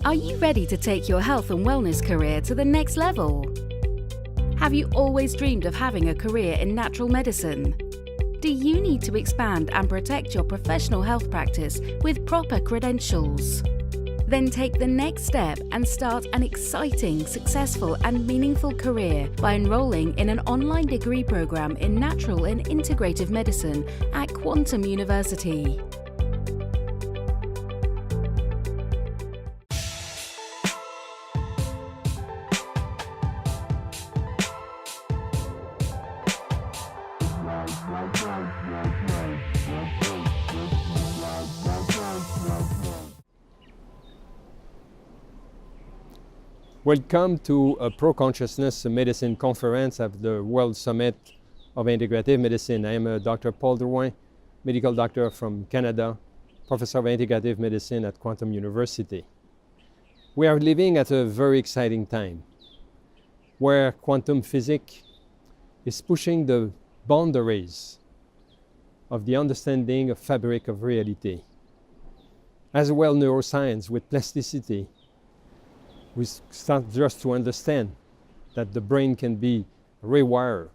Are you ready to take your health and wellness career to the next level? Have you always dreamed of having a career in natural medicine? Do you need to expand and protect your professional health practice with proper credentials? Then take the next step and start an exciting, successful and meaningful career by enrolling in an online degree program in natural and integrative medicine at Quantum University. Welcome to a Pro-Consciousness Medicine conference at the World Summit of Integrative Medicine. I am Dr. Paul Drouin, medical doctor from Canada, professor of integrative medicine at Quantum University. We are living at a very exciting time where quantum physics is pushing the boundaries of the understanding of fabric of reality. As well, neuroscience with plasticity. We start just to understand that the brain can be rewired.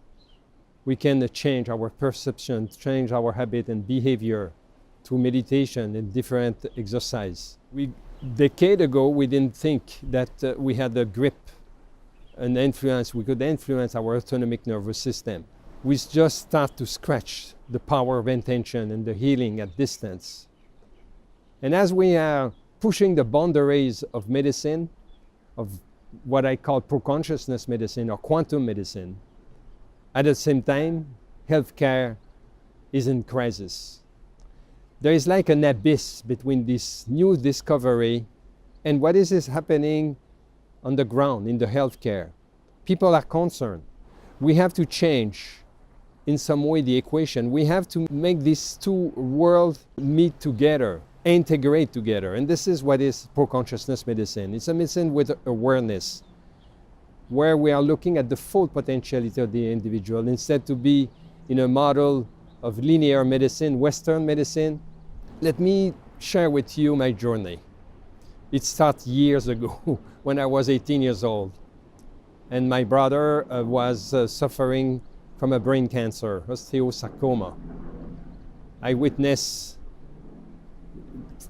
We can change our perception, change our habit and behavior through meditation and different exercise. Decade ago, we didn't think that we had a grip, an influence, we could influence our autonomic nervous system. We just start to scratch the power of intention and the healing at distance. And as we are pushing the boundaries of medicine, of what I call pro-consciousness medicine or quantum medicine, at the same time, healthcare is in crisis. There is like an abyss between this new discovery and what is happening on the ground in the healthcare. People are concerned. We have to change in some way the equation. We have to make these two worlds meet together, integrate together. And this is what is pro-consciousness medicine. It's a medicine with awareness, where we are looking at the full potentiality of the individual instead to be in a model of linear medicine, Western medicine. Let me share with you my journey. It started years ago when I was 18 years old. And my brother was suffering from a brain cancer, osteosarcoma. I witnessed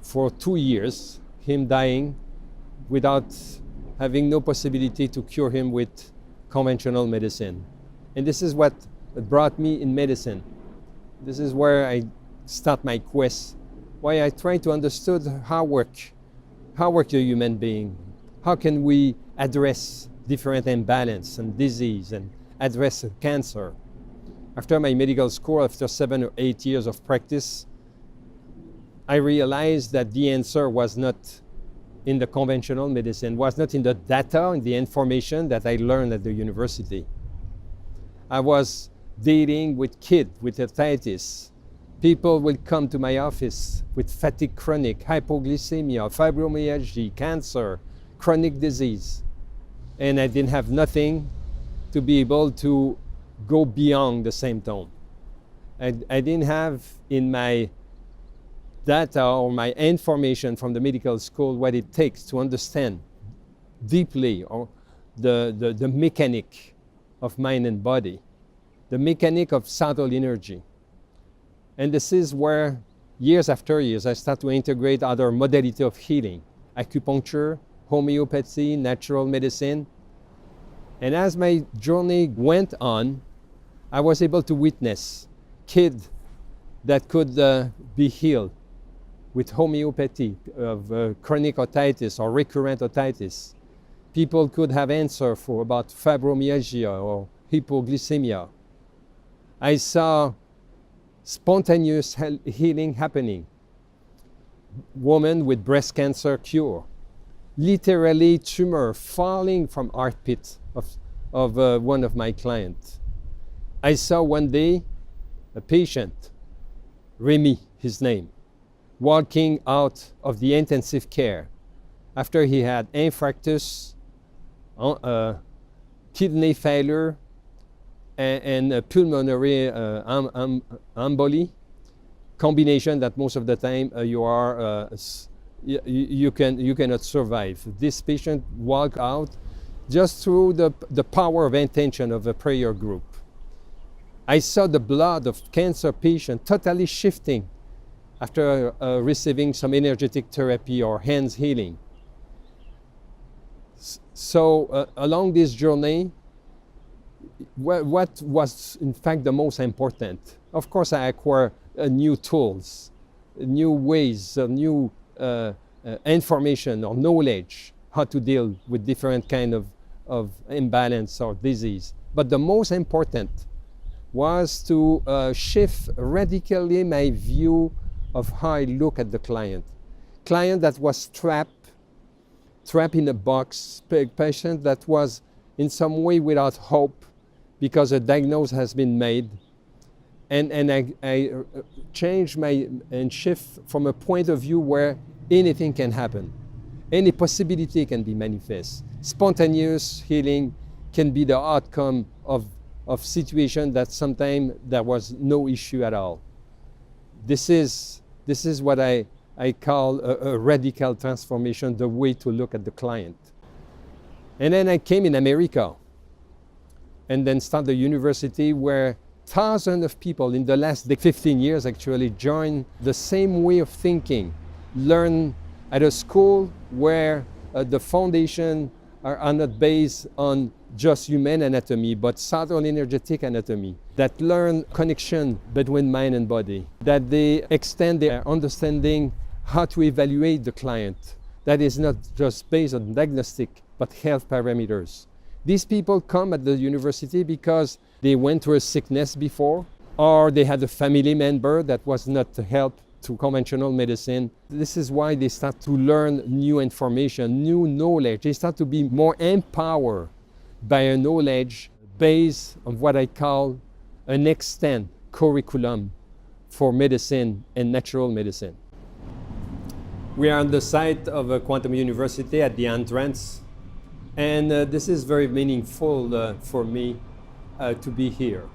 for 2 years him dying without having no possibility to cure him with conventional medicine. And this is what brought me in medicine. This is where I start my quest, why I try to understand how work a human being, how can we address different imbalance and disease and address cancer. After my medical school, after 7 or 8 years of practice, I realized that the answer was not in the conventional medicine, was not in the data and the information that I learned at the university. I was dealing with kids with hepatitis. People will come to my office with fatigue chronic, hypoglycemia, fibromyalgia, cancer, chronic disease. And I didn't have nothing to be able to go beyond the symptom. I didn't have in my data or my information from the medical school what it takes to understand deeply or the mechanic of mind and body, the mechanic of subtle energy. And this is where years after years I start to integrate other modalities of healing, acupuncture, homeopathy, natural medicine. And as my journey went on, I was able to witness kids that could be healed with homeopathy of chronic otitis or recurrent otitis. People could have answer for about fibromyalgia or hypoglycemia. I saw spontaneous healing happening. Woman with breast cancer cure. Literally tumor falling from armpit of one of my clients. I saw one day a patient, Remy, his name, walking out of the intensive care after he had infarctus, kidney failure, and pulmonary emboly, combination that most of the time you are you cannot survive. This patient walked out just through the power of intention of a prayer group. I saw the blood of cancer patient totally shifting after receiving some energetic therapy or hands healing. So along this journey, what was in fact the most important? Of course, I acquire new tools, new ways, new information or knowledge how to deal with different kind of imbalance or disease. But the most important was to shift radically my view of how I look at the client. Client that was trapped in a box, patient that was in some way without hope because a diagnosis has been made. And I change and shift from a point of view where anything can happen. Any possibility can be manifest. Spontaneous healing can be the outcome of situation that sometimes there was no issue at all. This is what I call a radical transformation, the way to look at the client. And then I came in America and then started a university where thousands of people in the last 15 years actually joined the same way of thinking, learn at a school where the foundation are not based on just human anatomy, but subtle energetic anatomy, that learn connection between mind and body, that they extend their understanding how to evaluate the client, that is not just based on diagnostic, but health parameters. These people come at the university because they went through a sickness before, or they had a family member that was not helped through conventional medicine. This is why they start to learn new information, new knowledge. They start to be more empowered by a knowledge based on what I call an extant curriculum for medicine and natural medicine. We are on the site of a quantum university at the entrance, and this is very meaningful for me to be here.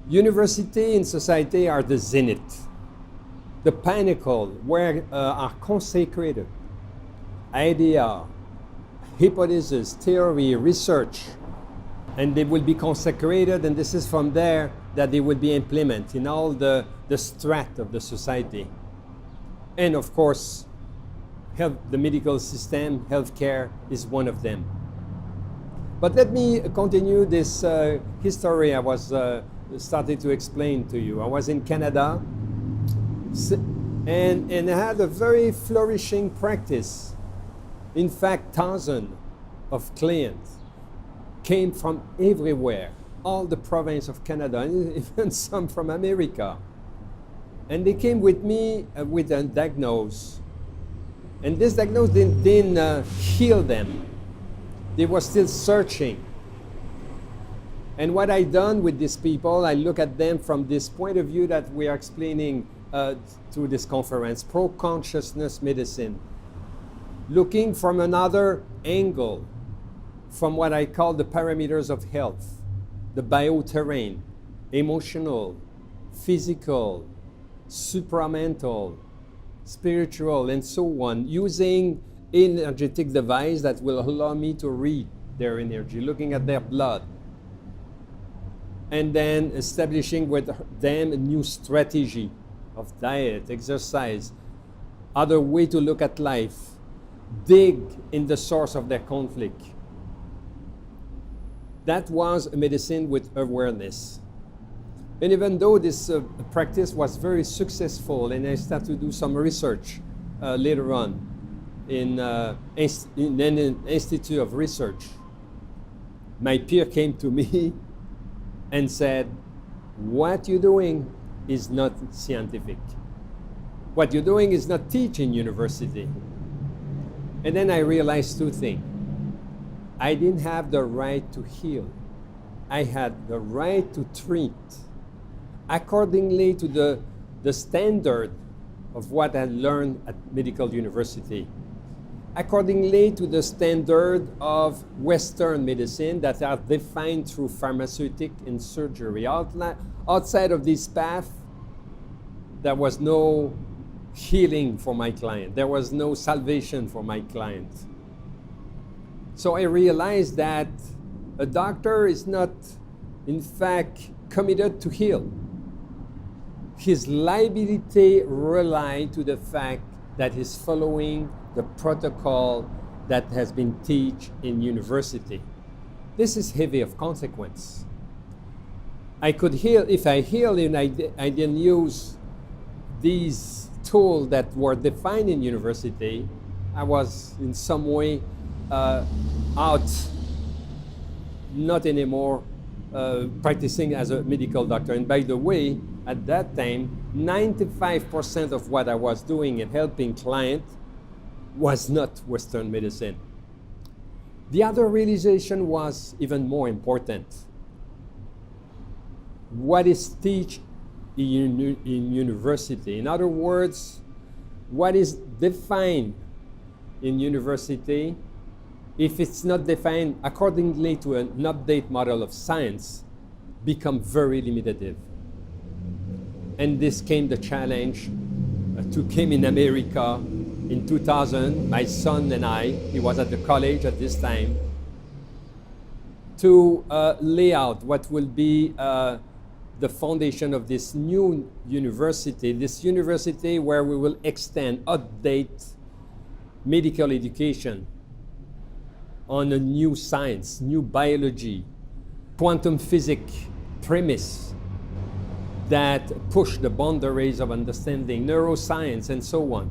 University and society are the zenith, the pinnacle where are consecrated idea, hypothesis, theory, research, and they will be consecrated, and this is from there that they will be implemented in all the strata of the society. And of course, the medical system, healthcare is one of them. But let me continue this history I was starting to explain to you. I was in Canada, and I had a very flourishing practice. In fact, thousands of clients came from everywhere, all the province of Canada, and even some from America. And they came with me with a diagnosis. And this diagnosis didn't heal them. They were still searching. And what I done with these people, I look at them from this point of view that we are explaining through this conference, pro-consciousness medicine. Looking from another angle, from what I call the parameters of health, the bioterrain, emotional, physical, supramental, spiritual, and so on, using energetic device that will allow me to read their energy, looking at their blood, and then establishing with them a new strategy of diet, exercise, other way to look at life, dig in the source of their conflict. That was a medicine with awareness. And even though this practice was very successful, and I started to do some research later on in an institute of research, my peer came to me and said, what you're doing is not scientific. What you're doing is not teaching university. And then I realized two things. I didn't have the right to heal. I had the right to treat accordingly to the standard of what I learned at medical university, accordingly to the standard of Western medicine that are defined through pharmaceutic and surgery. Outside of this path, there was no healing for my client. There was no salvation for my client. So I realized that a doctor is not, in fact, committed to heal. His liability relies to the fact that he's following the protocol that has been taught in university. This is heavy of consequence. I could heal, if I heal and I didn't use these tools that were defined in university, I was in some way out, not anymore practicing as a medical doctor. And by the way, at that time, 95% of what I was doing and helping clients was not Western medicine. The other realization was even more important. What is taught in university? In other words, what is defined in university, if it's not defined accordingly to an update model of science, become very limitative. And this came the challenge to came in America in 2000, my son and I, he was at the college at this time, to lay out what will be the foundation of this new university where we will extend, update medical education on a new science, new biology, quantum physics premise that push the boundaries of understanding, neuroscience, and so on.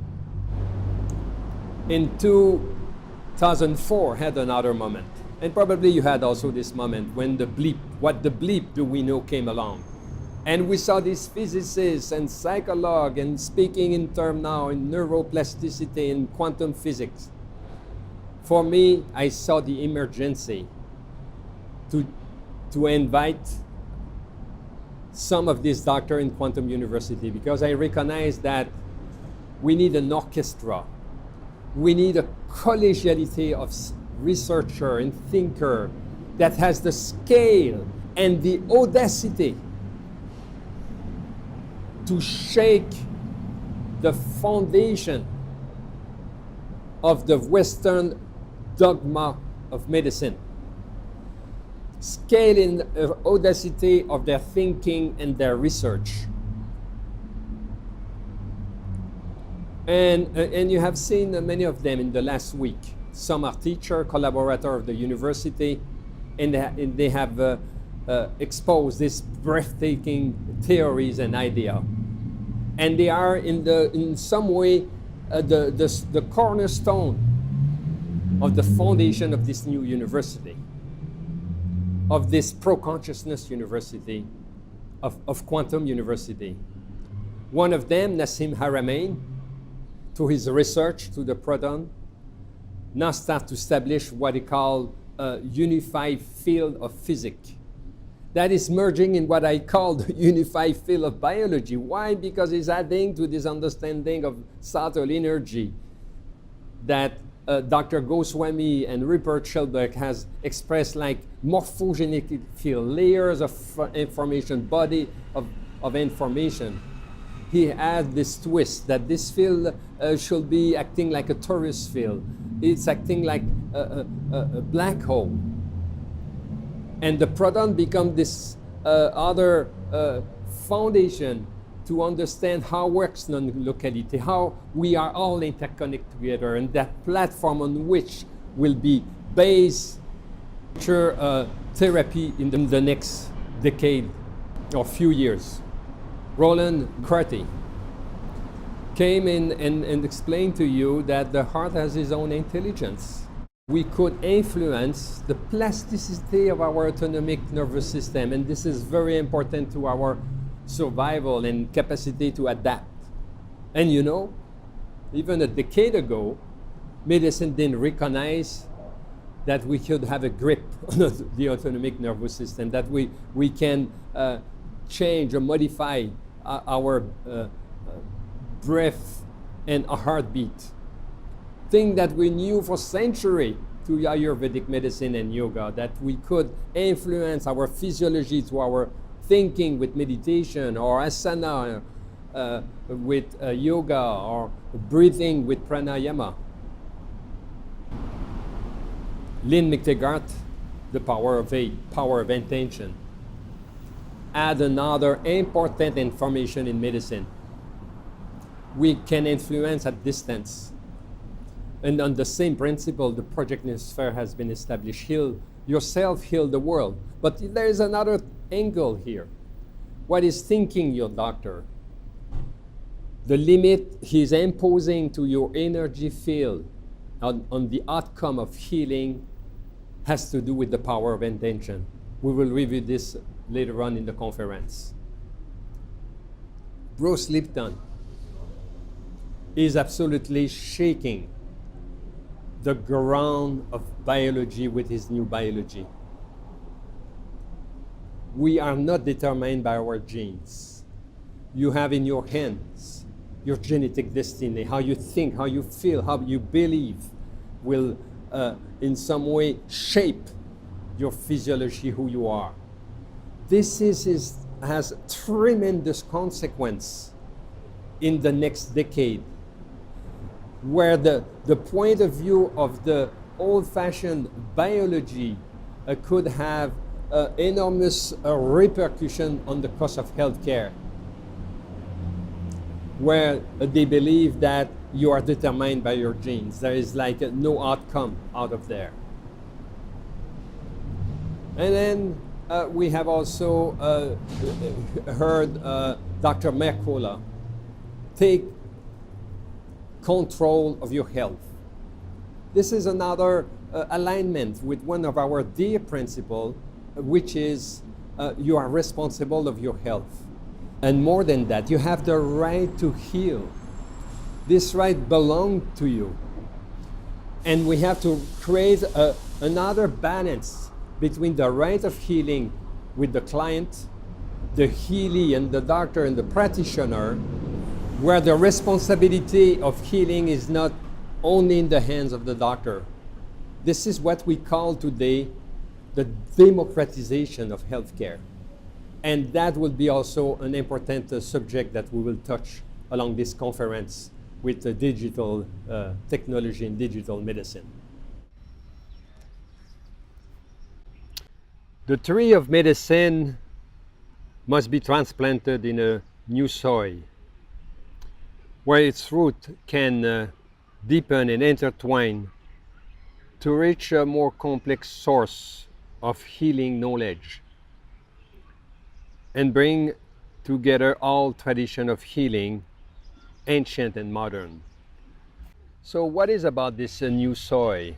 In 2004, had another moment. And probably you had also this moment when the bleep, what the bleep do we know, came along. And we saw these physicists and psychologues and speaking in terms now in neuroplasticity and quantum physics. For me, I saw the emergency to invite some of these doctors in Quantum University, because I recognize that we need an orchestra. We need a collegiality of researcher and thinker that has the scale and the audacity to shake the foundation of the Western dogma of medicine. Scale in the audacity of their thinking and their research. And you have seen many of them in the last week. Some are teacher, collaborator of the university, and they have exposed these breathtaking theories and ideas. And they are in some way the cornerstone of the foundation of this new university, of this pro-consciousness university, of Quantum University. One of them, Nassim Haramein, through his research to the proton, now start to establish what he called a unified field of physics. That is merging in what I call the unified field of biology. Why? Because it's adding to this understanding of subtle energy that Dr. Goswami and Rupert Sheldrake has expressed, like morphogenetic field, layers of information, body of information. He had this twist that this field should be acting like a torus field. It's acting like a black hole. And the proton becomes this other foundation to understand how works non-locality, how we are all interconnected together, and that platform on which will be based therapy in the next decade or few years. Roland Crotty came in and explained to you that the heart has its own intelligence. We could influence the plasticity of our autonomic nervous system, and this is very important to our survival and capacity to adapt. And you know, even a decade ago, medicine didn't recognize that we could have a grip on the autonomic nervous system, that we can change or modify our breath and a heartbeat. Thing that we knew for centuries through Ayurvedic medicine and yoga, that we could influence our physiology to our thinking with meditation or asana, with yoga or breathing with pranayama. Lynn McTaggart, The Power of Eight, Power of Intention, add another important information in medicine. We can influence at distance. And on the same principle, the project Sphere has been established. Heal yourself, heal the world. But there is another angle here. What is thinking your doctor? The limit he's imposing to your energy field on the outcome of healing has to do with the power of intention. We will review this later on in the conference. Bruce Lipton is absolutely shaking the ground of biology with his new biology. We are not determined by our genes. You have in your hands your genetic destiny. How you think, how you feel, how you believe will in some way shape your physiology, who you are. This has tremendous consequence in the next decade, where the point of view of the old-fashioned biology could have enormous repercussion on the cost of healthcare, where they believe that you are determined by your genes. There is like no outcome out of there. And then we have also heard Dr. Mercola take control of your health. This is another alignment with one of our dear principles, which is you are responsible of your health. And more than that, you have the right to heal. This right belongs to you. And we have to create another balance between the right of healing with the client, the healer and the doctor and the practitioner, where the responsibility of healing is not only in the hands of the doctor. This is what we call today the democratization of healthcare. And that will be also an important subject that we will touch along this conference with digital technology and digital medicine. The tree of medicine must be transplanted in a new soil, where its root can deepen and intertwine to reach a more complex source of healing knowledge and bring together all tradition of healing, ancient and modern. So what is about this new soil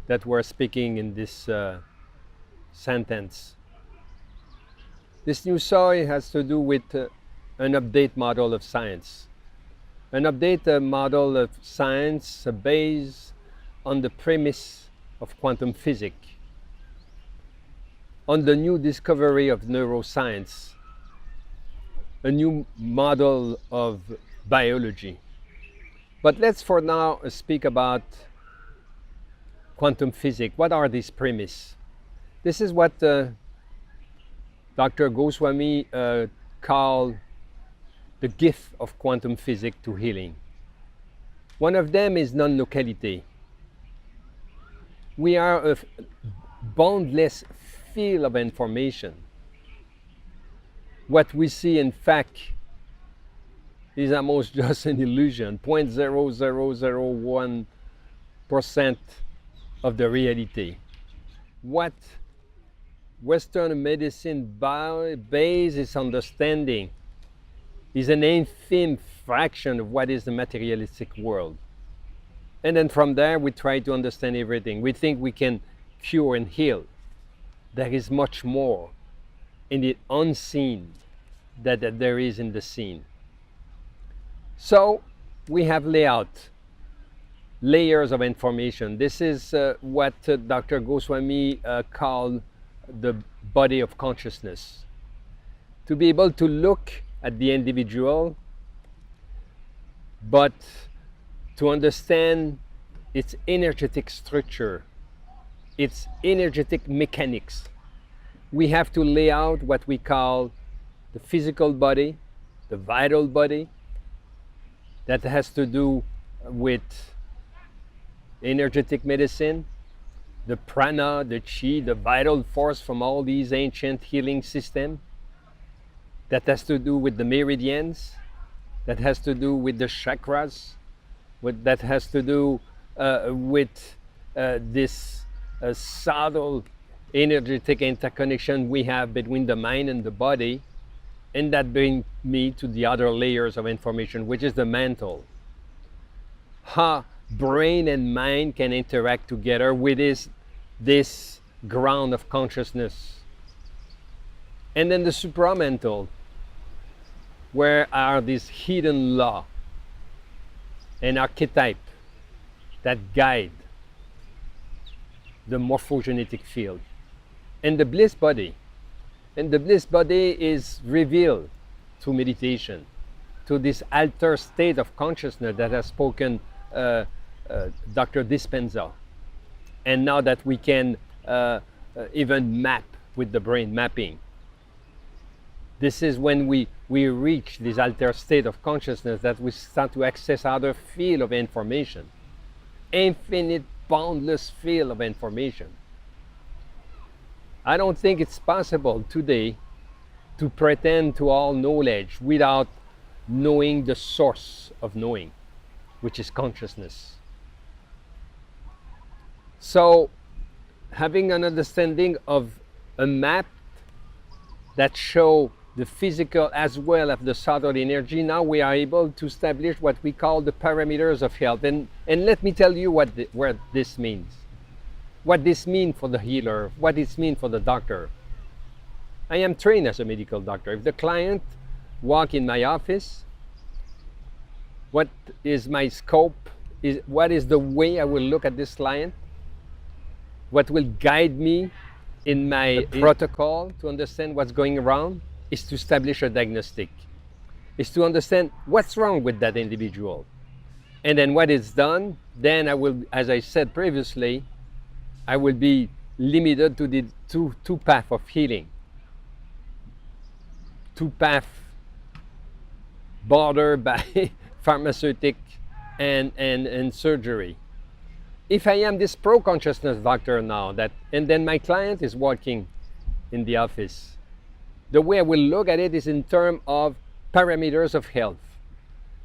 that we're speaking in this sentence? This new soil has to do with an update model of science. An update model of science based on the premise of quantum physics, on the new discovery of neuroscience, a new model of biology. But let's for now speak about quantum physics. What are these premises? This is what Dr. Goswami called the gift of quantum physics to healing. One of them is non-locality. We are a boundless field of information. What we see, in fact, is almost just an illusion, 0.0001% of the reality. What Western medicine bases its understanding is an infime fraction of what is the materialistic world. And then from there, we try to understand everything. We think we can cure and heal. There is much more in the unseen that there is in the seen. So we have layers of information. This is what Dr. Goswami called the body of consciousness. To be able to look at the individual, but to understand its energetic structure, its energetic mechanics, we have to lay out what we call the physical body, the vital body, that has to do with energetic medicine, the prana, the chi, the vital force from all these ancient healing systems, that has to do with the meridians, that has to do with the chakras, that has to do with this subtle energetic interconnection we have between the mind and the body. And that brings me to the other layers of information, which is the mental. How brain and mind can interact together with this ground of consciousness. And then the supramental, where are these hidden law and archetype that guide the morphogenetic field. And the bliss body. And the bliss body is revealed through meditation, to this altered state of consciousness that has spoken Dr. Dispenza. And now that we can even map with the brain mapping. This is when we reach this altered state of consciousness that we start to access other field of information. Infinite, boundless field of information. I don't think it's possible today to pretend to all knowledge without knowing the source of knowing, which is consciousness. So, having an understanding of a map that shows the physical as well as the subtle energy, now we are able to establish what we call the parameters of health. And let me tell you what this means. What this means for the healer, what this means for the doctor. I am trained as a medical doctor. If the client walk in my office, what is my scope? What is the way I will look at this client? What will guide me in my protocol to understand what's going around is to establish a diagnostic, is to understand what's wrong with that individual. And then what is done, then I will, as I said previously, I will be limited to the two paths of healing. Two paths bordered by pharmaceutic and surgery. If I am this pro-consciousness doctor now, and then my client is working in the office, the way I will look at it is in terms of parameters of health.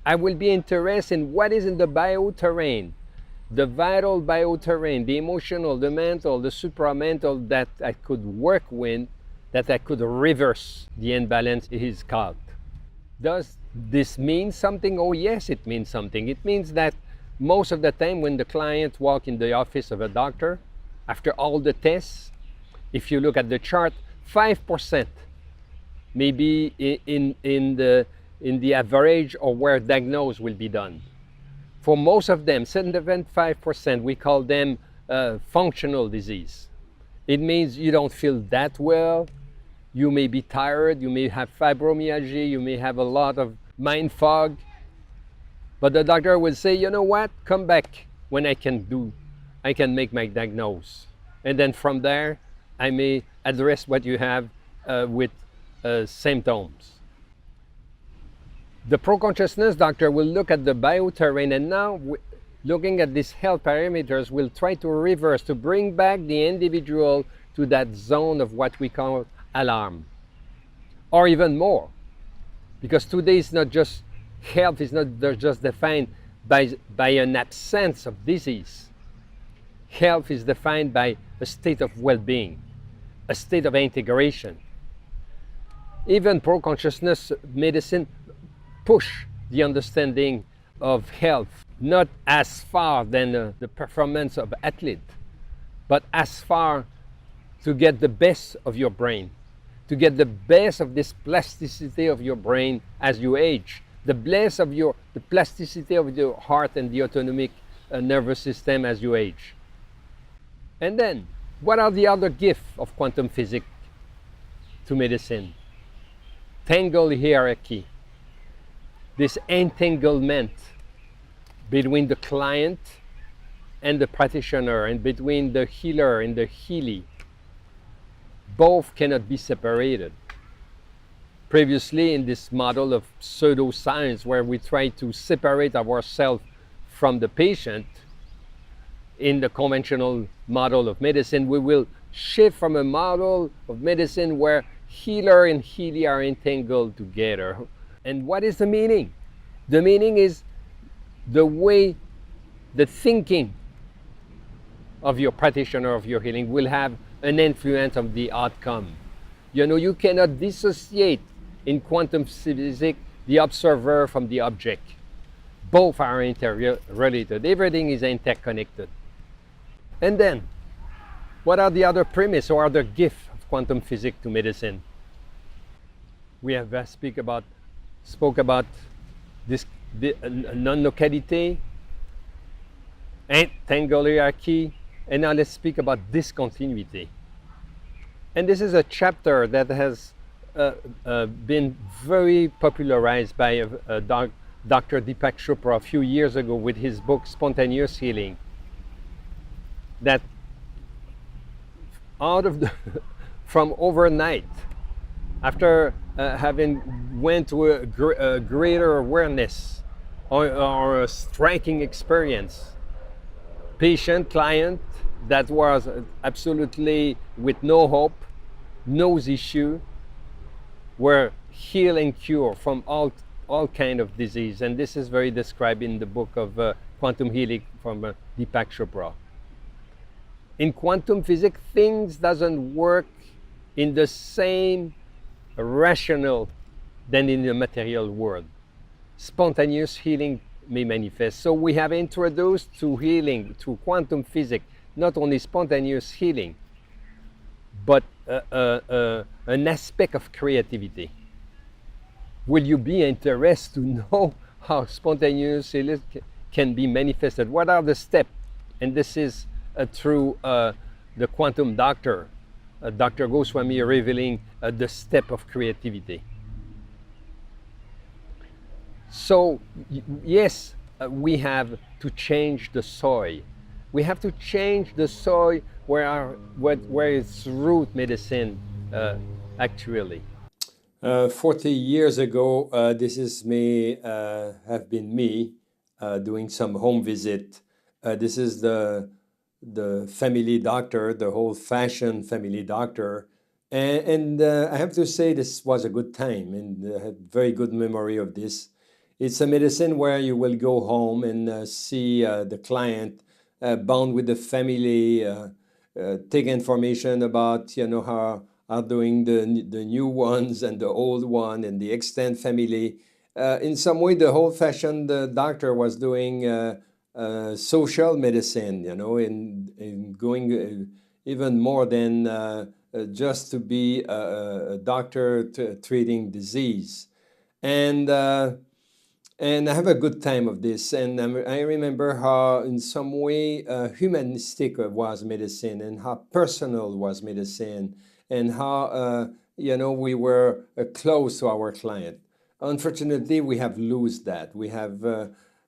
I will be interested in what is in the bioterrain, the vital bioterrain, the emotional, the mental, the supramental that I could work with, that I could reverse the imbalance is called. Does this mean something? Oh yes, it means something. It means that most of the time when the client walks in the office of a doctor, after all the tests, if you look at the chart, 5% maybe in the average or where diagnosis will be done. For most of them, 75%, we call them functional disease. It means you don't feel that well, you may be tired, you may have fibromyalgia, you may have a lot of mind fog, but the doctor will say, you know what, come back when I can make my diagnosis. And then from there, I may address what you have with symptoms. The pro-consciousness doctor will look at the bioterrain, and now looking at these health parameters will try to reverse, to bring back the individual to that zone of what we call alarm, or even more. Because today it's not just health, is not just defined by an absence of disease. Health is defined by a state of well-being, a state of integration. Even pro-consciousness medicine push the understanding of health, not as far than the performance of athlete, but as far to get the best of your brain, to get the best of this plasticity of your brain as you age, the plasticity of your heart and the autonomic nervous system as you age. And then, what are the other gifts of quantum physics to medicine? Tangled hierarchy, this entanglement between the client and the practitioner, and between the healer and the healee. Both cannot be separated. previously in this model of pseudoscience where we try to separate ourselves from the patient. In the conventional model of medicine, we will shift from a model of medicine where healer and healee are entangled together. And what is the meaning? The meaning is the way the thinking of your practitioner of your healing will have an influence on the outcome. You know, you cannot dissociate in quantum physics the observer from the object. Both are interrelated. Everything is interconnected. And then, what are the other premises or other gifts of quantum physics to medicine? We have spoke about this non-locality, entangled hierarchy, and now let's speak about discontinuity. And this is a chapter that has been very popularized by Dr. Deepak Chopra a few years ago with his book Spontaneous Healing. That out of from overnight, after having went to a greater awareness or a striking experience, patient, client that was absolutely with no hope, no issue, were healed and cured from all kind of disease. And this is very described in the book of Quantum Healing from Deepak Chopra. In quantum physics, things doesn't work in the same rational than in the material world. Spontaneous healing may manifest. So we have introduced to healing, to quantum physics, not only spontaneous healing, but an aspect of creativity. Will you be interested to know how spontaneous healing can be manifested? What are the steps? And this is through the quantum doctor, Dr. Goswami, revealing the step of creativity. So yes, we have to change the soil. We have to change the soil where its root medicine actually. 40 years ago, this is me, have been me doing some home visit. This is the family doctor, the old-fashioned family doctor. And I have to say this was a good time, and I have very good memory of this. It's a medicine where you will go home and see the client bound with the family, take information about, you know, how are doing the new ones and the old one and the extended family. In some way, the old-fashioned doctor was doing social medicine, you know, in going even more than just to be a doctor treating disease. And I have a good time of this. And I remember how in some way humanistic was medicine and how personal was medicine and how, you know, we were close to our client. Unfortunately, we have lost that. We have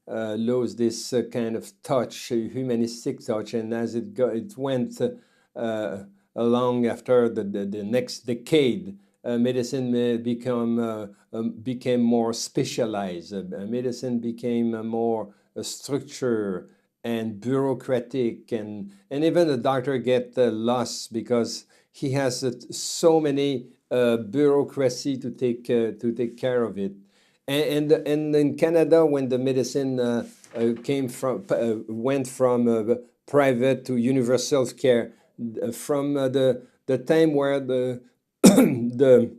lose this kind of touch, humanistic touch, and as it went along after the next decade, medicine became more specialized. Medicine became more structured and bureaucratic, and even the doctor get lost because he has so many bureaucracy to take care of it. And in Canada, when the medicine went from private to universal care, from the time where the the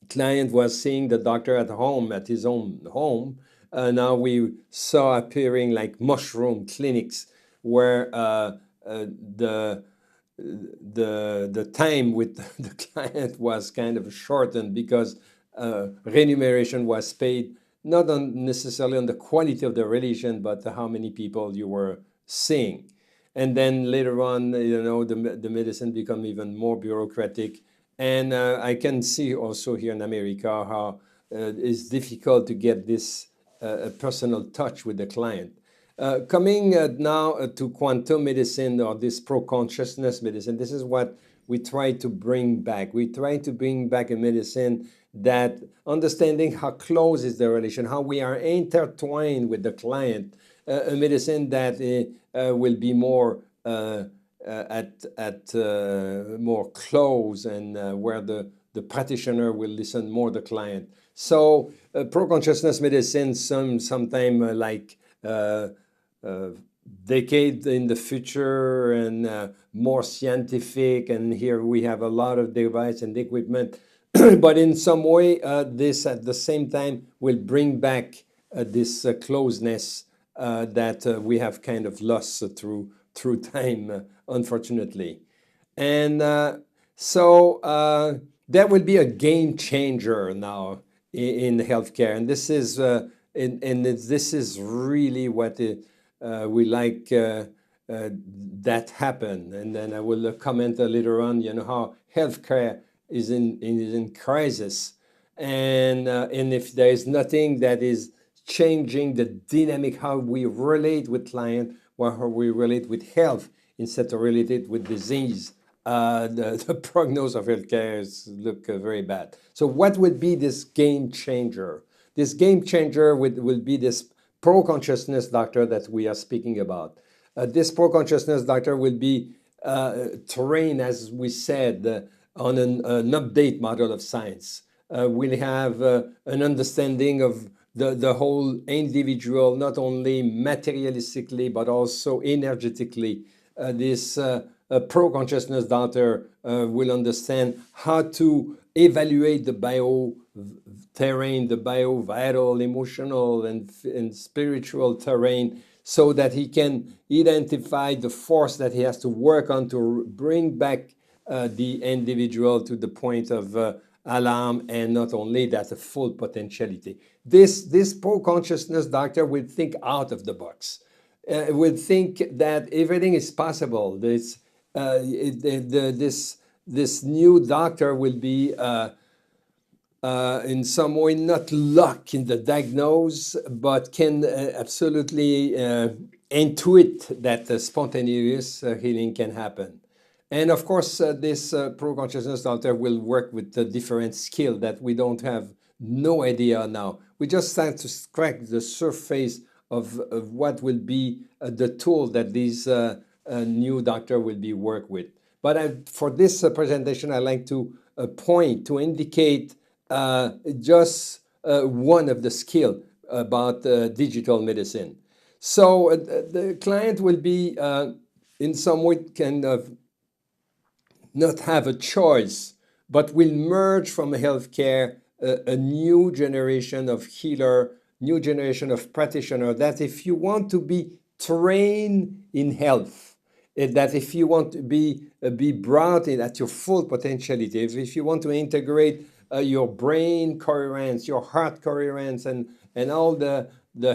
client was seeing the doctor at home, at his own home, now we saw appearing like mushroom clinics where the time with the client was kind of shortened because remuneration was paid not necessarily on the quality of the relation, but how many people you were seeing. And then later on, you know, the medicine become even more bureaucratic. And I can see also here in America how it's difficult to get this personal touch with the client. Coming now to quantum medicine or this pro-consciousness medicine, this is what we try to bring back. We try to bring back a medicine that understanding how close is the relation, how we are intertwined with the client, a medicine that will be more more close and where the practitioner will listen more the client. So pro-consciousness medicine sometime like decade in the future and more scientific, and here we have a lot of device and equipment. But in some way, this at the same time will bring back this closeness that we have kind of lost through time, unfortunately. And so that will be a game changer now in healthcare, and this is this is really what we like that happen. And then I will comment later on, how healthcare is in crisis, and if there is nothing that is changing the dynamic, how we relate with client or how we relate with health instead of related with disease, the prognosis of healthcare look very bad. So what would be this game changer? This game changer will be this pro-consciousness doctor that we are speaking about. This pro-consciousness doctor will be trained, as we said, on an update model of science. We'll have an understanding of the whole individual, not only materialistically, but also energetically. This pro-consciousness doctor will understand how to evaluate the bio-terrain, the bio-vital, emotional, and spiritual terrain, so that he can identify the force that he has to work on to bring back the individual to the point of alarm, and not only that, a full potentiality. This pro-consciousness doctor will think out of the box. Will think that everything is possible. This new doctor will be in some way not luck in the diagnose, but can absolutely intuit that spontaneous healing can happen. And of course, this pro-consciousness doctor will work with the different skill that we don't have no idea now. We just start to scratch the surface of what will be the tool that this new doctor will be work with. But for this presentation, I like to point to indicate just one of the skill about digital medicine. So the client will be in some way kind of not have a choice, but will merge from healthcare a new generation of healer, new generation of practitioner, that if you want to be trained in health, that if you want to be brought in at your full potentiality, if you want to integrate your brain coherence, your heart coherence, and all the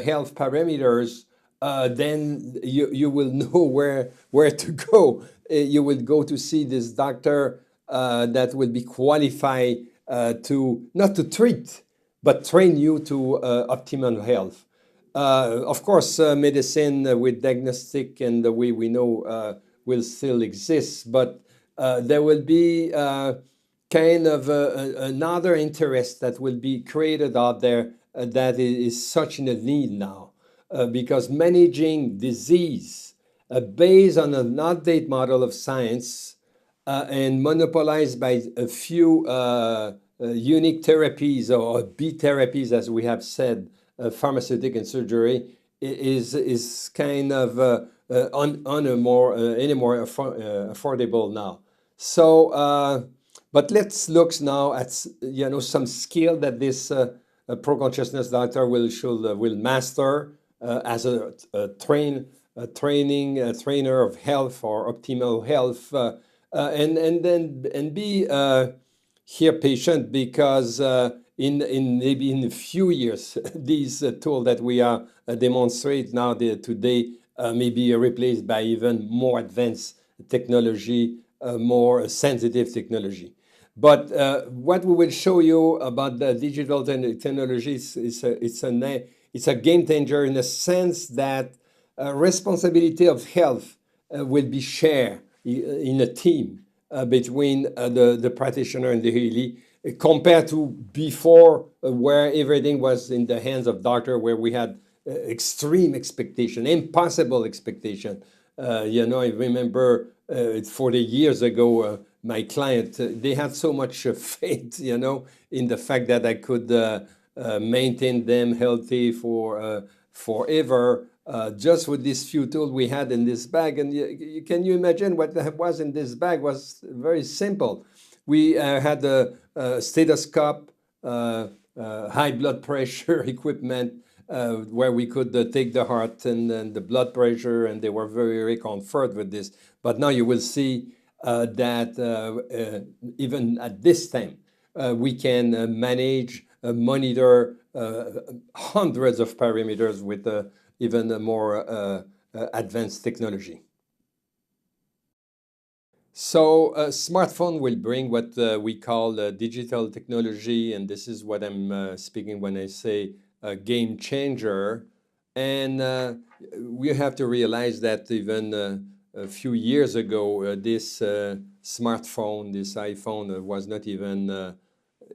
health parameters, then you will know where to go. You will go to see this doctor that will be qualified to not to treat, but train you to optimum health. Of course, medicine with diagnostic and the way we know will still exist, but there will be kind of another interest that will be created out there that is such in a need now, because managing disease based on an update model of science and monopolized by a few unique therapies or B therapies, as we have said, pharmaceutic and surgery, is kind of any more affordable now. So, but let's look now at some skill that this pro-consciousness doctor will master as a trainer of health or optimal health, and be here patient, because in maybe in a few years these tool that we are demonstrate now today may be replaced by even more advanced technology, more sensitive technology. But what we will show you about the digital technology it's a game changer in the sense that responsibility of health will be shared in a team between the practitioner and the healer. compared to before, where everything was in the hands of doctor, where we had extreme expectation, impossible expectation. I remember 40 years ago, my client, they had so much faith, in the fact that I could maintain them healthy for forever, just with these few tools we had in this bag. And can you imagine what was in this bag? Was very simple. We had a stethoscope, high blood pressure equipment, where we could take the heart and the blood pressure, and they were very, very comfort with this. But now you will see that even at this time, we can manage, monitor hundreds of parameters with even a more advanced technology. So a smartphone will bring what we call digital technology, and this is what I'm speaking when I say a game changer. And we have to realize that even a few years ago, this smartphone, this iPhone, was not even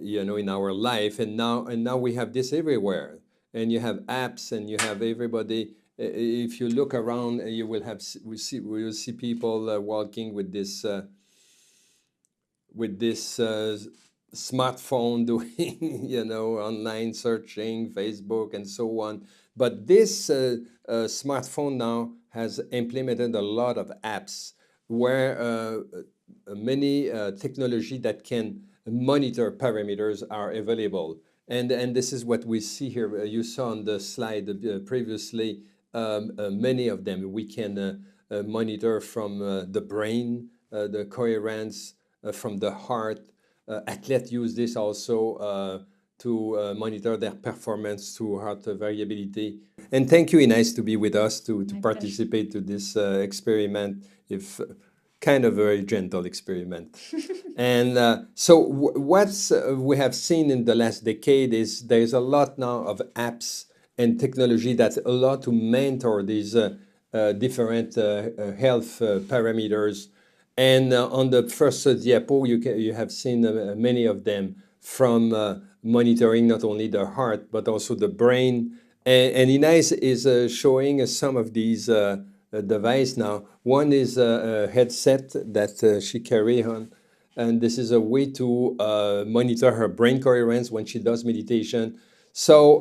in our life, and now we have this everywhere. And you have apps, and you have everybody. If you look around, you will see people walking with this smartphone, doing online searching, Facebook, and so on. But this smartphone now has implemented a lot of apps where many technology that can monitor parameters are available. And this is what we see here. You saw on the slide previously, many of them. We can monitor from the brain, the coherence, from the heart. Athletes use this also to monitor their performance through heart variability. And thank you, Inès, to be with us, to participate to this experiment, if kind of a very gentle experiment. And so what we have seen in the last decade is there's a lot now of apps and technology that allow to mentor these different health parameters. And on the first diapo, you have seen many of them, from monitoring not only the heart, but also the brain. And Inès is showing some of these devices now. One is a headset that she carries on. And this is a way to monitor her brain coherence when she does meditation. So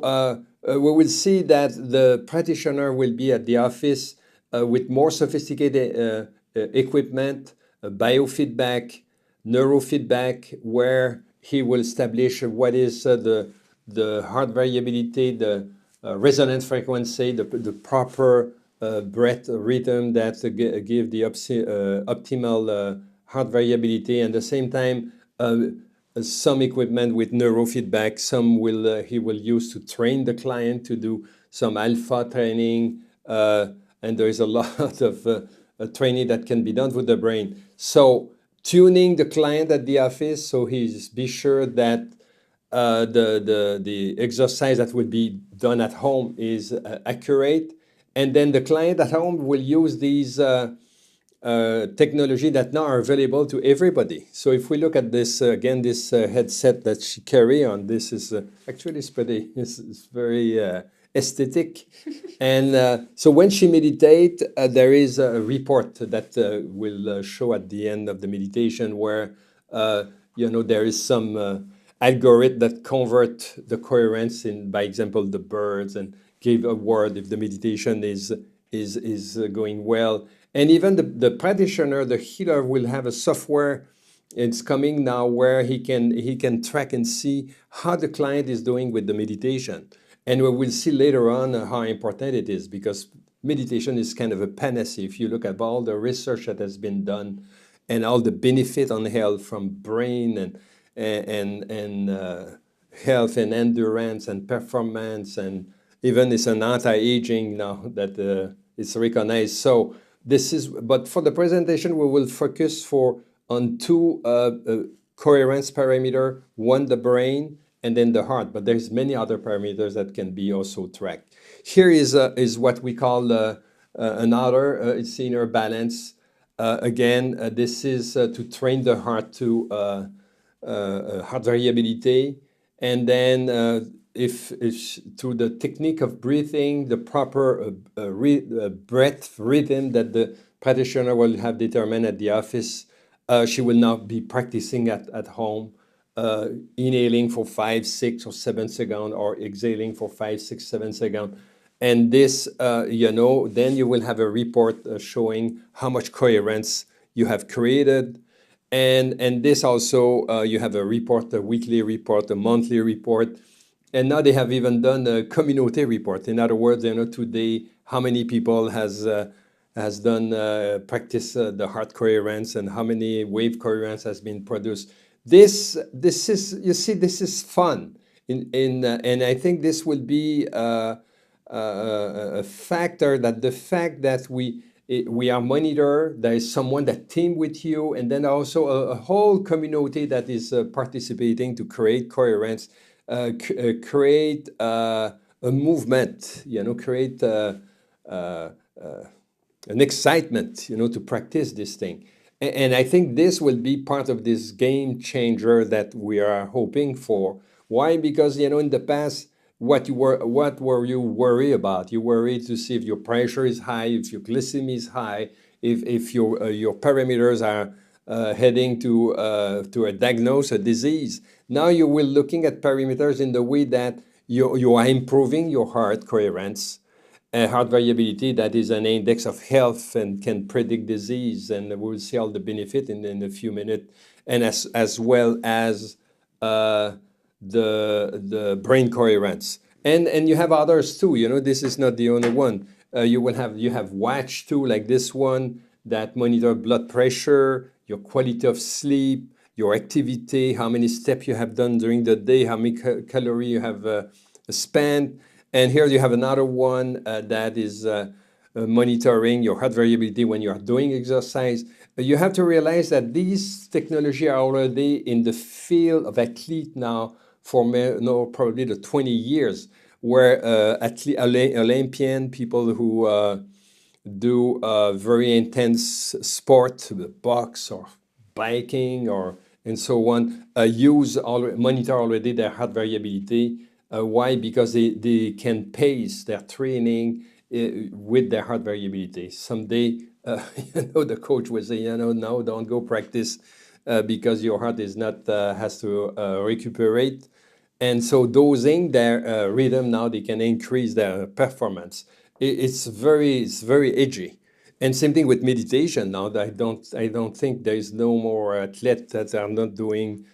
we will see that the practitioner will be at the office with more sophisticated equipment, biofeedback, neurofeedback, where he will establish what is the heart variability, the resonance frequency, the proper breath rhythm that give the optimal heart variability, and at the same time some equipment with neurofeedback. Some he will use to train the client to do some alpha training, and there is a lot of training that can be done with the brain. So tuning the client at the office, so be sure that the exercise that will be done at home is accurate, and then the client at home will use these technology that now are available to everybody. So if we look at this again, this headset that she carry on, this is actually it's very aesthetic. And so when she meditate, there is a report that will show at the end of the meditation, where there is some algorithm that convert the coherence in, by example, the birds, and give a word if the meditation is going well. And even the practitioner, the healer, will have a software. It's coming now where he can track and see how the client is doing with the meditation. And we will see later on how important it is, because meditation is kind of a panacea. If you look at all the research that has been done and all the benefit on health, from brain and health and endurance and performance, and even it's an anti-aging now that it's recognized. So this is, but for the presentation, we will focus on two coherence parameter, one the brain and then the heart, but there's many other parameters that can be also tracked. Here is what we call another, it's inner balance. Again, this is to train the heart to heart variability. And then if through the technique of breathing, the proper breath rhythm that the practitioner will have determined at the office, she will now be practicing at home, inhaling for 5, 6, or 7 seconds, or exhaling for 5, 6, 7 seconds. And this, then you will have a report showing how much coherence you have created. And this also, you have a report, a weekly report, a monthly report. And now they have even done a community report. In other words, today, how many people has done practice the heart coherence, and how many wave coherence has been produced. This is, you see, this is fun. And I think this will be a factor, that the fact that we are monitored, there is someone that team with you, and then also a whole community that is participating to create coherence, create a movement, create an excitement, to practice this thing. And I think this will be part of this game changer that we are hoping for. Why? Because, in the past, what were you worried about? You worried to see if your pressure is high, if your glycemia is high, if your parameters are heading to a diagnose a disease. Now you will looking at parameters in the way that you are improving your heart coherence, heart variability, that is an index of health and can predict disease, and we'll see all the benefit in a few minutes, and as well as the brain coherence. And you have others too, this is not the only one. You have watch too, like this one, that monitor blood pressure, your quality of sleep, your activity, how many steps you have done during the day, how many calories you have spent. And here you have another one that is monitoring your heart variability when you are doing exercise. You have to realize that these technology are already in the field of athlete now for probably the 20 years, where Olympian people who do very intense sport, box or biking and so on, monitor already their heart variability. Why? Because they can pace their training with their heart variability. Someday, the coach will say, no, don't go practice because your heart is not has to recuperate. And so dosing their rhythm, now they can increase their performance. It's very edgy. And same thing with meditation now. I don't think there is no more athletes that are not doing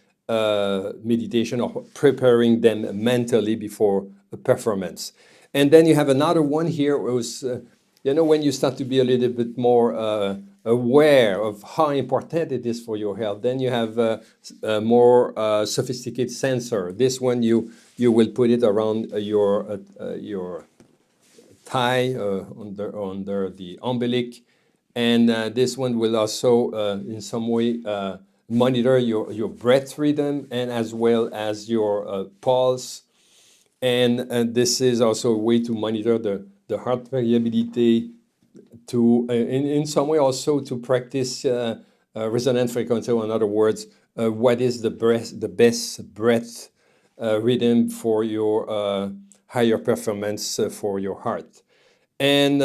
meditation or preparing them mentally before a performance. And then you have another one here, was when you start to be a little bit more aware of how important it is for your health, then you have a more sophisticated sensor. This one you will put it around your thigh, under the umbilic, and this one will also in some way monitor your breath rhythm, and as well as your pulse. And this is also a way to monitor the heart variability, to in some way also to practice resonant frequency. In other words, what is the best breath rhythm for your higher performance for your heart. And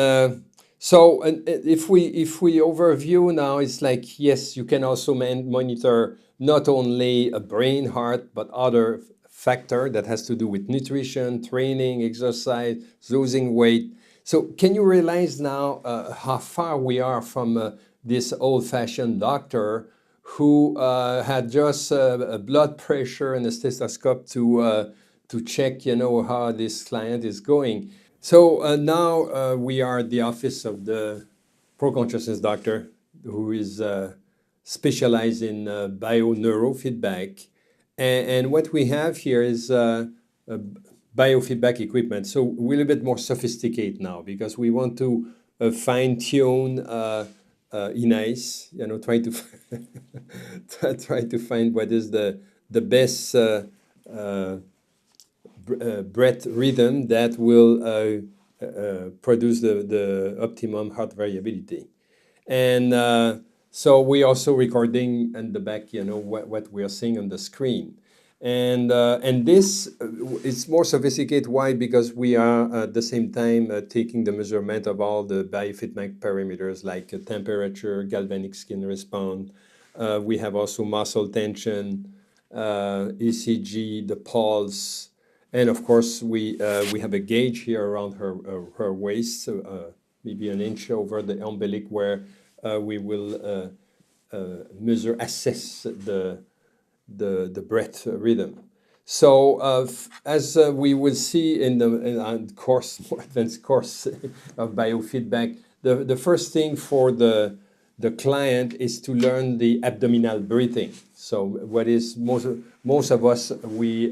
so if we overview now, it's like, yes, you can also monitor not only a brain, heart, but other factor that has to do with nutrition, training, exercise, losing weight. So can you realize now how far we are from this old-fashioned doctor who had just a blood pressure and a stethoscope to check, how this client is going. So now we are at the office of the pro-consciousness doctor, who is specialized in bio-neurofeedback. And what we have here is biofeedback equipment. So we're a little bit more sophisticated now, because we want to fine-tune INAIS, try to try to find what is the best breath rhythm that will produce the optimum heart variability. And So we also recording in the back, what we are seeing on the screen. And this is more sophisticated. Why? Because we are at the same time taking the measurement of all the biofeedback parameters like temperature, galvanic skin response. We have also muscle tension, ECG, the pulse, and of course we have a gauge here around her waist, maybe an inch over the umbilic, where we will assess the breath rhythm. So as we will see in the course, more advanced course of biofeedback, the first thing for the client is to learn the abdominal breathing. So what is most of us, we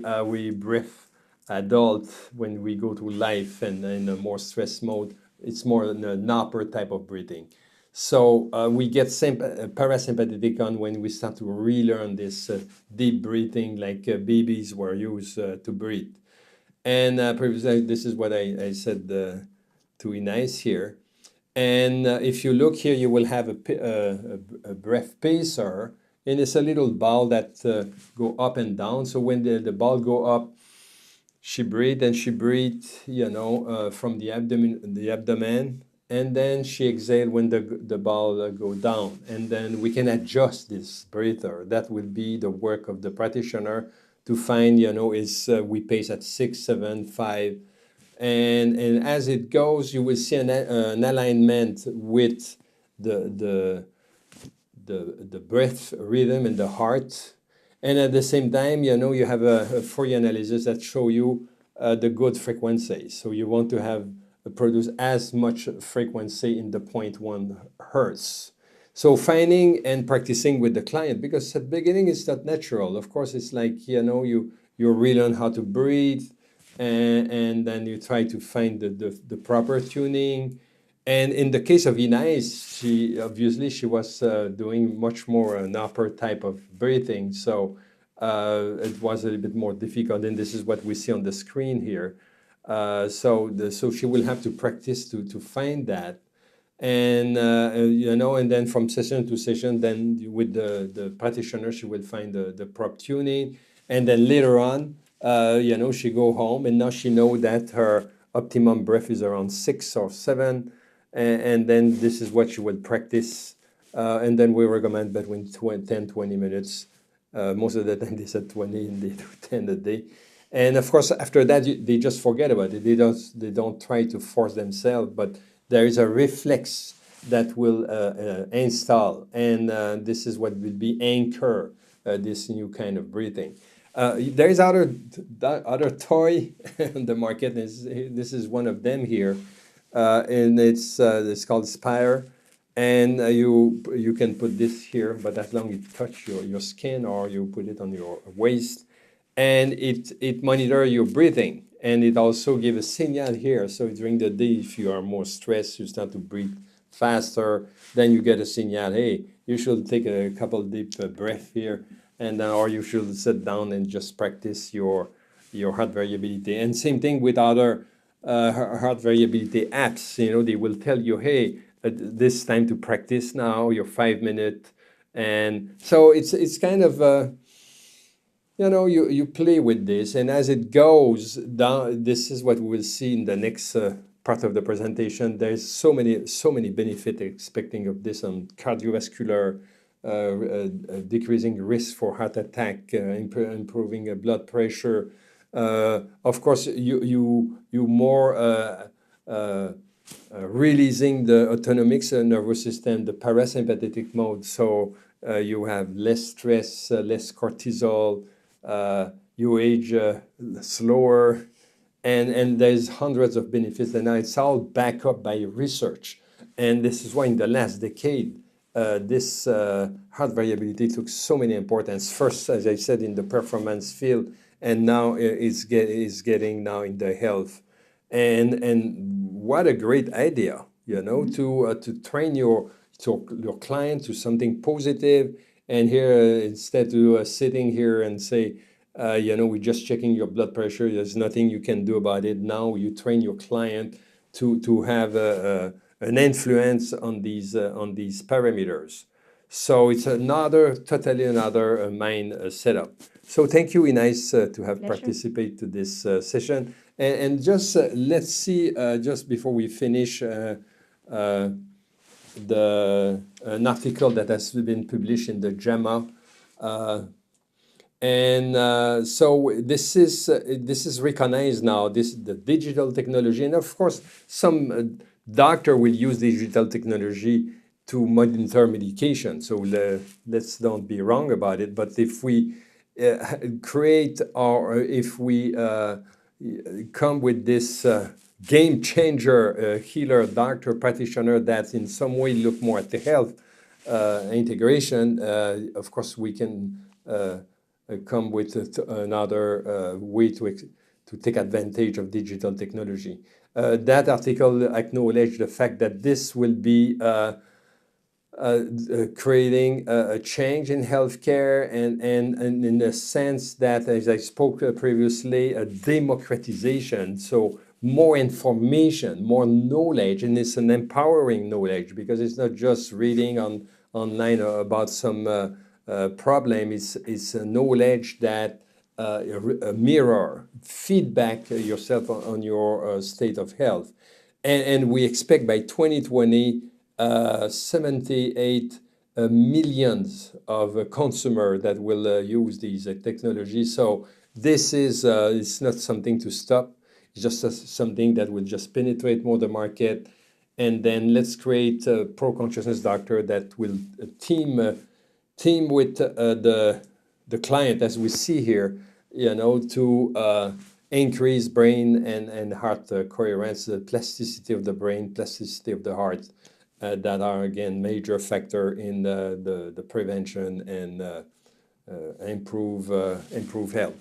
breathe adult when we go through life and in a more stress mode. It's more an upper type of breathing. So we get parasympathetic on when we start to relearn this deep breathing like babies were used to breathe. And previously, this is what I said to Inez here. And if you look here, you will have a breath pacer, and it's a little ball that go up and down. So when the ball go up, she breathed and she breathed, from the abdomen, and then she exhaled when the ball go down. And then we can adjust this breather. That will be the work of the practitioner to find, is we pace at 6, 7, 5. And as it goes, you will see an alignment with the breath rhythm and the heart. And at the same time, you have a Fourier analysis that show you the good frequency. So you want to have produce as much frequency in the 0.1 hertz. So finding and practicing with the client, because at the beginning it's not natural. Of course, it's like, you relearn how to breathe, and then you try to find the proper tuning. And in the case of Inez, she was doing much more an upper type of breathing. So it was a little bit more difficult. And this is what we see on the screen here. So she will have to practice to find that. And, and then from session to session, then with the practitioner, she will find the prop tuning. And then later on, she go home, and now she know that her optimum breath is around 6 or 7. And then this is what she will practice. And then we recommend between 10, 20 minutes. Most of the time they said 20 and they do 10 a day. And of course, after that, they just forget about it. They don't try to force themselves, but there is a reflex that will install. And this is what will be anchor this new kind of breathing. There is other toy on the market. This is one of them here. And it's called Spire, and you can put this here, but as long as it touch your skin, or you put it on your waist, and it monitor your breathing, and it also give a signal here. So during the day, if you are more stressed, you start to breathe faster, then you get a signal, hey, you should take a couple deep breath here, and or you should sit down and just practice your heart variability. And same thing with other heart variability apps. They will tell you, hey, this time to practice now, your 5 minute. And so it's kind of you play with this, and as it goes down, this is what we'll see in the next part of the presentation. There's so many benefits expecting of this on cardiovascular, decreasing risk for heart attack, improving blood pressure. Of course, you more releasing the autonomic nervous system, the parasympathetic mode. So you have less stress, less cortisol. You age slower, and there's hundreds of benefits, and now it's all backed up by research. And this is why in the last decade, this heart variability took so many importance. First, as I said, in the performance field, and now it's getting now in the health. And what a great idea, to train your client to something positive. And here, instead of sitting here and say, we're just checking your blood pressure, there's nothing you can do about it. Now you train your client to have an influence on these parameters. So it's totally another mind setup. So thank you, Inès, to have participated to this session. And just let's see, just before we finish, an article that has been published in the JAMA. So this is recognized now, the digital technology. And of course, some doctor will use digital technology to monitor medication. So let's don't be wrong about it. But if we create or if we come with this game changer healer, doctor, practitioner that in some way look more at the health integration, of course we can come with another way to take advantage of digital technology. That article acknowledged the fact that this will be creating a change in healthcare and in the sense that, as I spoke previously, a democratization. So more information, more knowledge, and it's an empowering knowledge because it's not just reading online about some problem. It's a knowledge that a mirror, feedback yourself on your state of health. And we expect by 2020, 78 millions of consumers that will use these technologies. So this is it's not something to stop. It's just something that will just penetrate more the market. And then let's create a pro-consciousness doctor that will team with the client, as we see here, to increase brain and heart coherence, the plasticity of the brain, plasticity of the heart, that are again major factor in the prevention and improve health.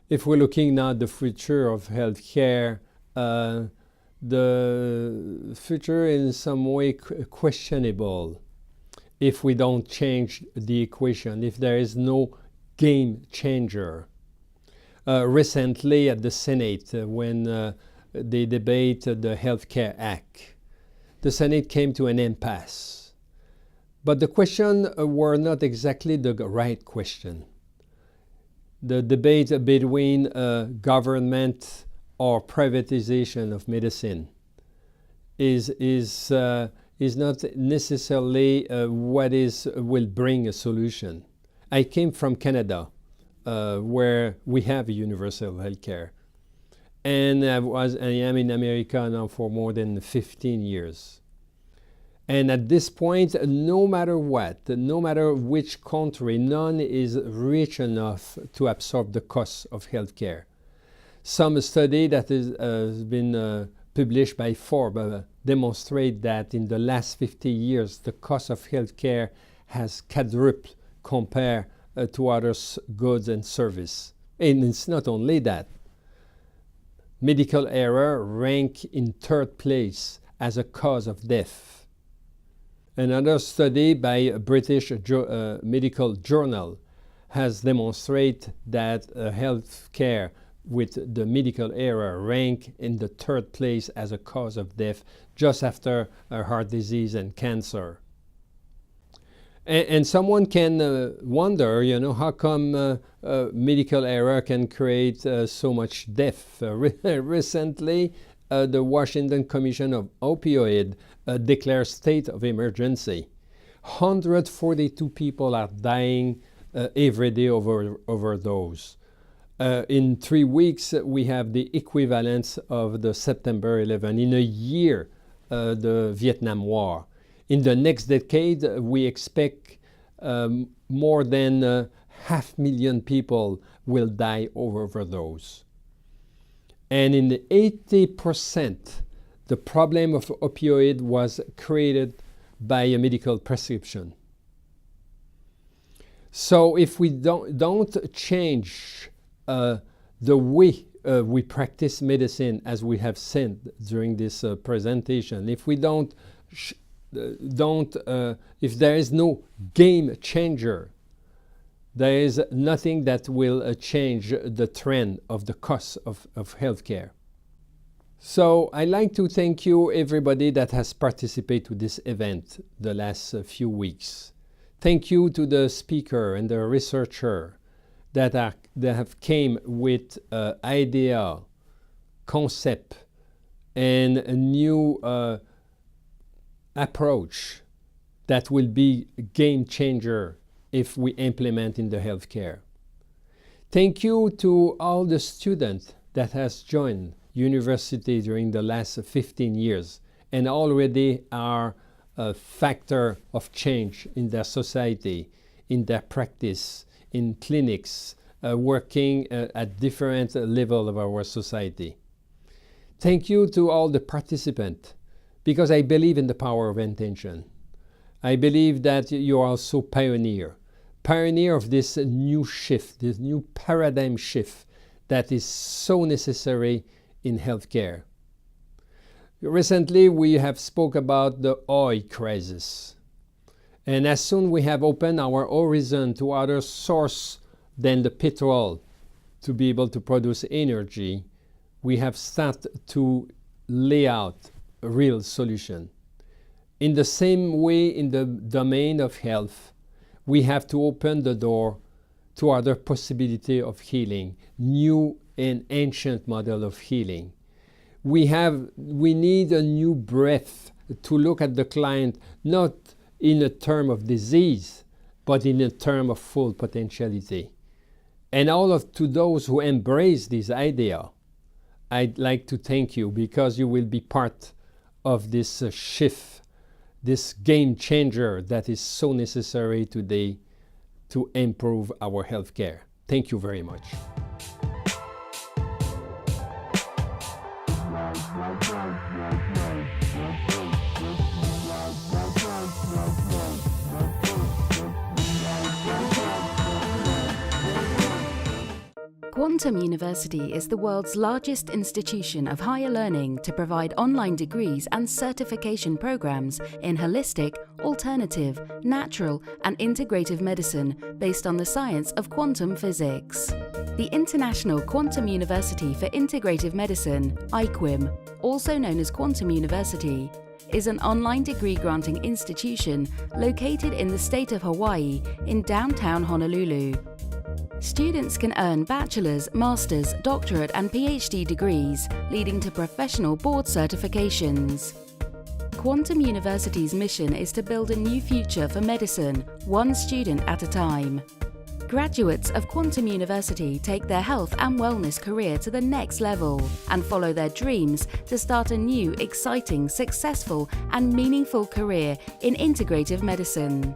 If we're looking now at the future of healthcare, the future in some way questionable if we don't change the equation, if there is no game changer. Recently at the Senate, when they debated the Healthcare Act, the Senate came to an impasse. But the questions were not exactly the right question. The debate between government or privatization of medicine is not necessarily what will bring a solution. I came from Canada, where we have universal healthcare. And I am in America now for more than 15 years. And at this point, no matter what, no matter which country, none is rich enough to absorb the costs of healthcare. Some study that has been published by Forbes demonstrate that in the last 50 years, the cost of healthcare has quadrupled compared to other goods and service. And it's not only that. Medical error rank in third place as a cause of death. Another study by a British medical journal has demonstrated that healthcare with the medical error rank in the third place as a cause of death just after heart disease and cancer. And someone can wonder, how come medical error can create so much death? Recently, the Washington Commission of Opioid declared state of emergency. 142 people are dying every day over overdose. In 3 weeks, we have the equivalence of the September 11. In a year, the Vietnam War. In the next decade, we expect more than 500,000 people will die over overdose. And in the 80%, the problem of opioid was created by a medical prescription. So if we don't change the way we practice medicine, as we have said during this presentation, if we if there is no game changer, there is nothing that will change the trend of the cost of healthcare. So I'd like to thank you, everybody that has participated to this event the last few weeks. Thank you to the speaker and the researcher that have came with idea, concept, and a new approach that will be a game changer if we implement in the healthcare. Thank you to all the students that has joined university during the last 15 years and already are a factor of change in their society, in their practice, in clinics, working at different levels of our society. Thank you to all the participants, because I believe in the power of intention. I believe that you are also pioneer of this new shift, this new paradigm shift that is so necessary in healthcare. Recently, we have spoke about the oil crisis. And as soon we have opened our horizon to other source than the petrol to be able to produce energy, we have started to lay out a real solution. In the same way, in the domain of health, we have to open the door to other possibility of healing, new and ancient model of healing. We need a new breath to look at the client, not in a term of disease, but in a term of full potentiality. And to those who embrace this idea, I'd like to thank you, because you will be part of this shift, this game changer that is so necessary today to improve our healthcare. Thank you very much. Quantum University is the world's largest institution of higher learning to provide online degrees and certification programs in holistic, alternative, natural, and integrative medicine based on the science of quantum physics. The International Quantum University for Integrative Medicine, IQUIM, also known as Quantum University, is an online degree-granting institution located in the state of Hawaii in downtown Honolulu. Students can earn bachelor's, master's, doctorate and PhD degrees, leading to professional board certifications. Quantum University's mission is to build a new future for medicine, one student at a time. Graduates of Quantum University take their health and wellness career to the next level and follow their dreams to start a new, exciting, successful and meaningful career in integrative medicine.